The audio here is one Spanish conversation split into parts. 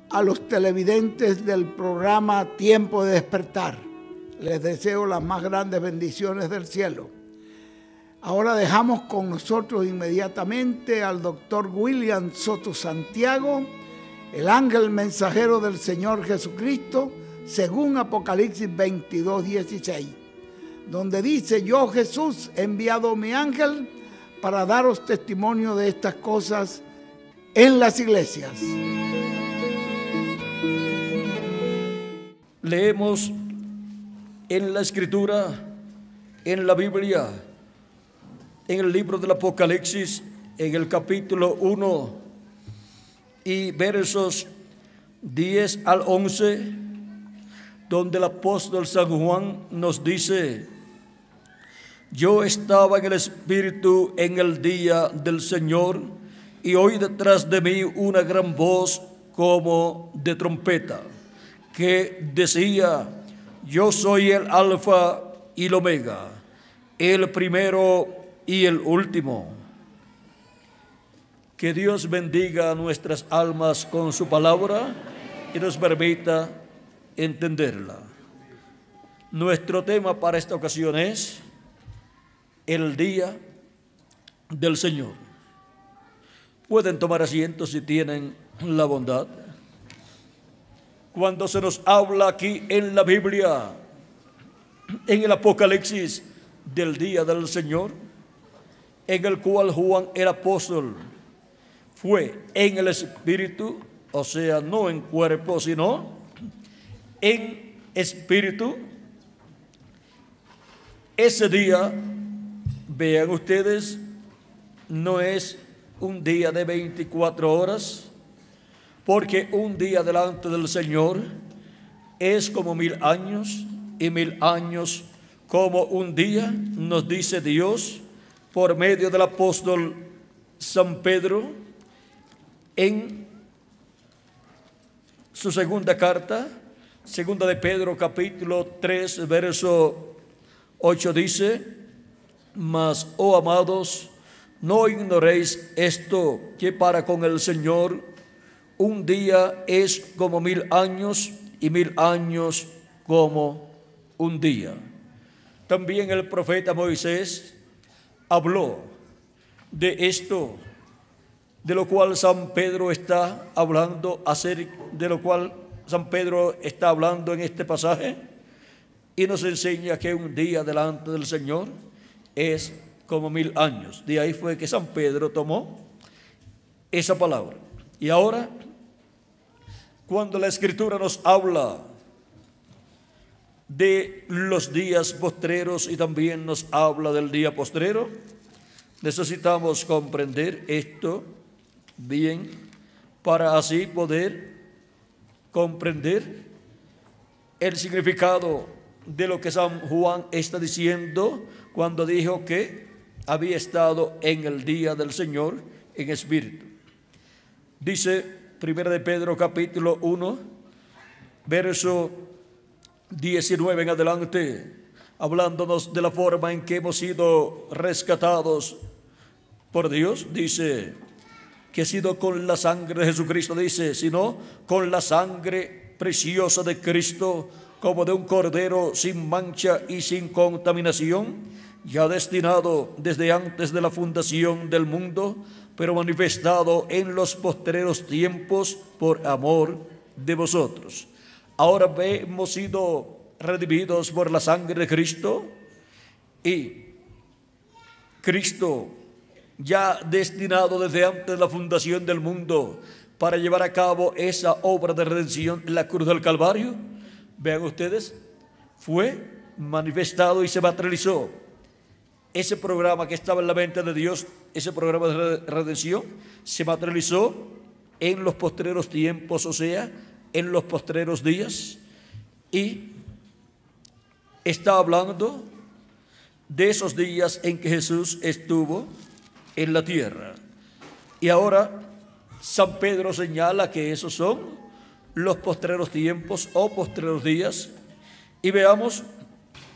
A los televidentes del programa Tiempo de Despertar, les deseo las más grandes bendiciones del cielo. Ahora dejamos con nosotros inmediatamente al doctor William Soto Santiago, el ángel mensajero del Señor Jesucristo, según Apocalipsis 22:16, donde dice: yo, Jesús, he enviado mi ángel para daros testimonio de estas cosas en las iglesias. Leemos en la Escritura, en la Biblia, en el libro del Apocalipsis, en el capítulo 1 y versos 10 al 11, donde el apóstol San Juan nos dice: yo estaba en el Espíritu en el día del Señor, y oí detrás de mí una gran voz como de trompeta, que decía: yo soy el Alfa y el Omega, el primero y el último. Que Dios bendiga nuestras almas con su palabra y nos permita entenderla. Nuestro tema para esta ocasión es el día del Señor. Pueden tomar asiento si tienen la bondad. Cuando se nos habla aquí en la Biblia, en el Apocalipsis, del día del Señor, en el cual Juan el apóstol fue en el Espíritu, o sea, no en cuerpo, sino en espíritu, ese día, vean ustedes, no es un día de 24 horas, porque un día delante del Señor es como 1000 años, y 1000 años como un día, nos dice Dios por medio del apóstol San Pedro en su segunda carta, segunda de Pedro capítulo 3, verso 8 dice: mas, oh amados, no ignoréis esto, que para con el Señor un día es como 1000 años, y 1000 años como un día. También el profeta Moisés habló de esto, de lo cual San Pedro está hablando, de lo cual San Pedro está hablando en este pasaje, y nos enseña que un día delante del Señor es como 1000 años. De ahí fue que San Pedro tomó esa palabra. Y ahora, cuando la Escritura nos habla de los días postreros y también nos habla del día postrero, necesitamos comprender esto bien para así poder comprender el significado de lo que San Juan está diciendo cuando dijo que había estado en el día del Señor en espíritu. Dice 1 de Pedro capítulo 1, verso 19 en adelante, hablándonos de la forma en que hemos sido rescatados por Dios, dice que ha sido con la sangre de Jesucristo, dice, sino con la sangre preciosa de Cristo, como de un cordero sin mancha y sin contaminación, ya destinado desde antes de la fundación del mundo, pero manifestado en los postreros tiempos por amor de vosotros. Ahora hemos sido redimidos por la sangre de Cristo, y Cristo ya destinado desde antes de la fundación del mundo para llevar a cabo esa obra de redención en la cruz del Calvario, vean ustedes, fue manifestado y se materializó. Ese programa que estaba en la mente de Dios, ese programa de redención, se materializó en los postreros tiempos, o sea, en los postreros días, y está hablando de esos días en que Jesús estuvo en la tierra. Y ahora San Pedro señala que esos son los postreros tiempos o postreros días, y veamos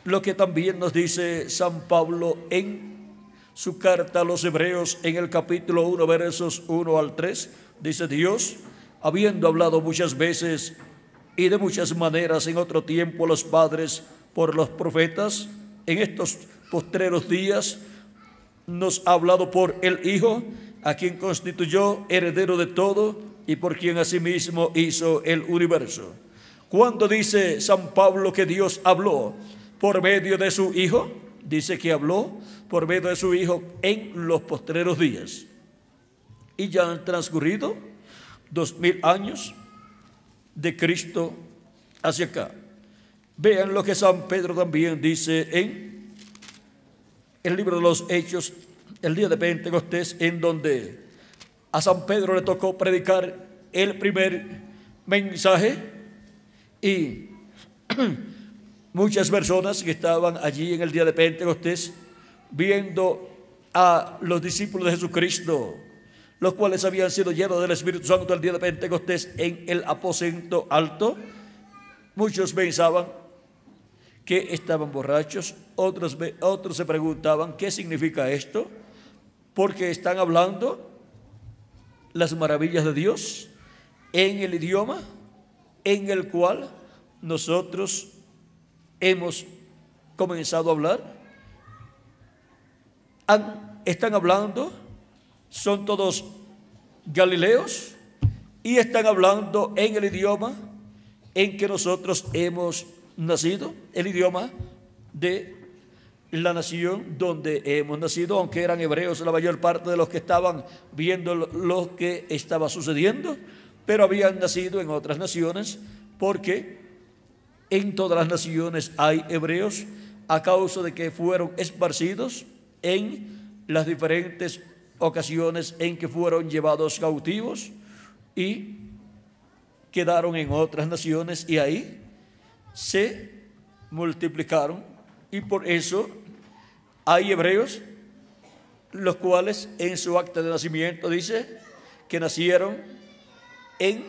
lo que también nos dice San Pablo en su carta a los Hebreos en el capítulo 1, versos 1 al 3, dice: Dios, habiendo hablado muchas veces y de muchas maneras en otro tiempo a los padres por los profetas, en estos postreros días nos ha hablado por el Hijo, a quien constituyó heredero de todo y por quien asimismo hizo el universo. Cuando dice San Pablo que Dios habló por medio de su Hijo, dice que habló por medio de su Hijo en los postreros días. Y ya han transcurrido 2000 años de Cristo hacia acá. Vean lo que San Pedro también dice en el libro de los Hechos, el día de Pentecostés, en donde a San Pedro le tocó predicar el primer mensaje, y muchas personas que estaban allí en el día de Pentecostés viendo a los discípulos de Jesucristo, los cuales habían sido llenos del Espíritu Santo el día de Pentecostés en el aposento alto, muchos pensaban que estaban borrachos, otros se preguntaban qué significa esto, porque están hablando las maravillas de Dios en el idioma en el cual nosotros hemos comenzado a hablar. Están hablando, son todos galileos, y están hablando en el idioma en que nosotros hemos nacido, el idioma de la nación donde hemos nacido, aunque eran hebreos la mayor parte de los que estaban viendo lo que estaba sucediendo, pero habían nacido en otras naciones, porque en todas las naciones hay hebreos a causa de que fueron esparcidos en las diferentes ocasiones en que fueron llevados cautivos y quedaron en otras naciones, y ahí se multiplicaron, y por eso hay hebreos los cuales en su acta de nacimiento dice que nacieron en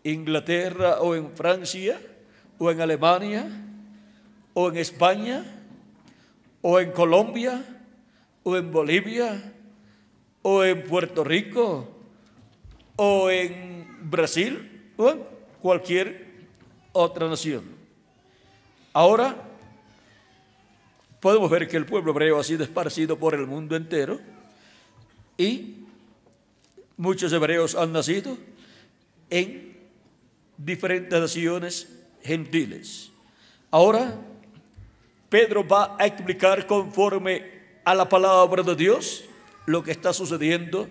Inglaterra o en Francia o en Alemania o en España o en Colombia o en Bolivia o en Puerto Rico o en Brasil o en cualquier otra nación. Ahora podemos ver que el pueblo hebreo ha sido esparcido por el mundo entero, y muchos hebreos han nacido en diferentes naciones gentiles. Ahora Pedro va a explicar conforme a la palabra de Dios lo que está sucediendo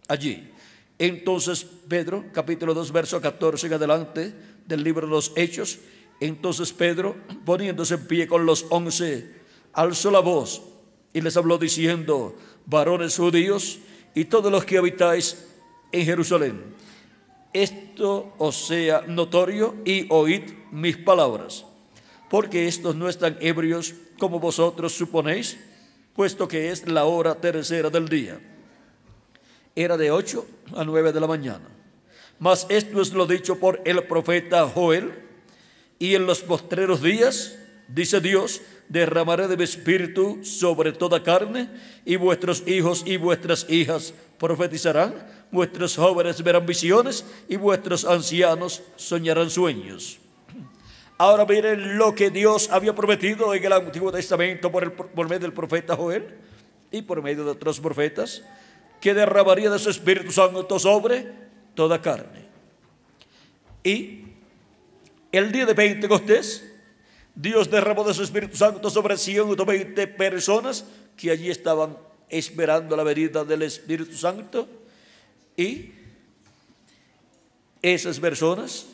allí. Entonces Pedro, capítulo 2, verso 14 en adelante del libro de los Hechos: entonces Pedro, poniéndose en pie con los 11, alzó la voz y les habló diciendo: varones judíos y todos los que habitáis en Jerusalén, esto os sea notorio y oíd mis palabras, porque estos no están ebrios como vosotros suponéis, puesto que es la hora tercera del día. Era de 8 a 9 de la mañana. Mas esto es lo dicho por el profeta Joel: y en los postreros días, dice Dios, derramaré de mi espíritu sobre toda carne, y vuestros hijos y vuestras hijas profetizarán, vuestros jóvenes verán visiones y vuestros ancianos soñarán sueños. Ahora miren lo que Dios había prometido en el Antiguo Testamento por medio del profeta Joel y por medio de otros profetas, que derramaría de su Espíritu Santo sobre toda carne. Y el día de Pentecostés, Dios derramó de su Espíritu Santo sobre 120 personas que allí estaban esperando la venida del Espíritu Santo, y esas personas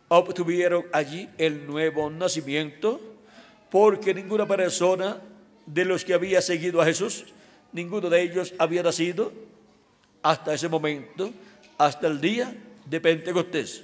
obtuvieron allí el nuevo nacimiento, porque ninguna persona de los que había seguido a Jesús, ninguno de ellos había nacido hasta ese momento, hasta el día de Pentecostés.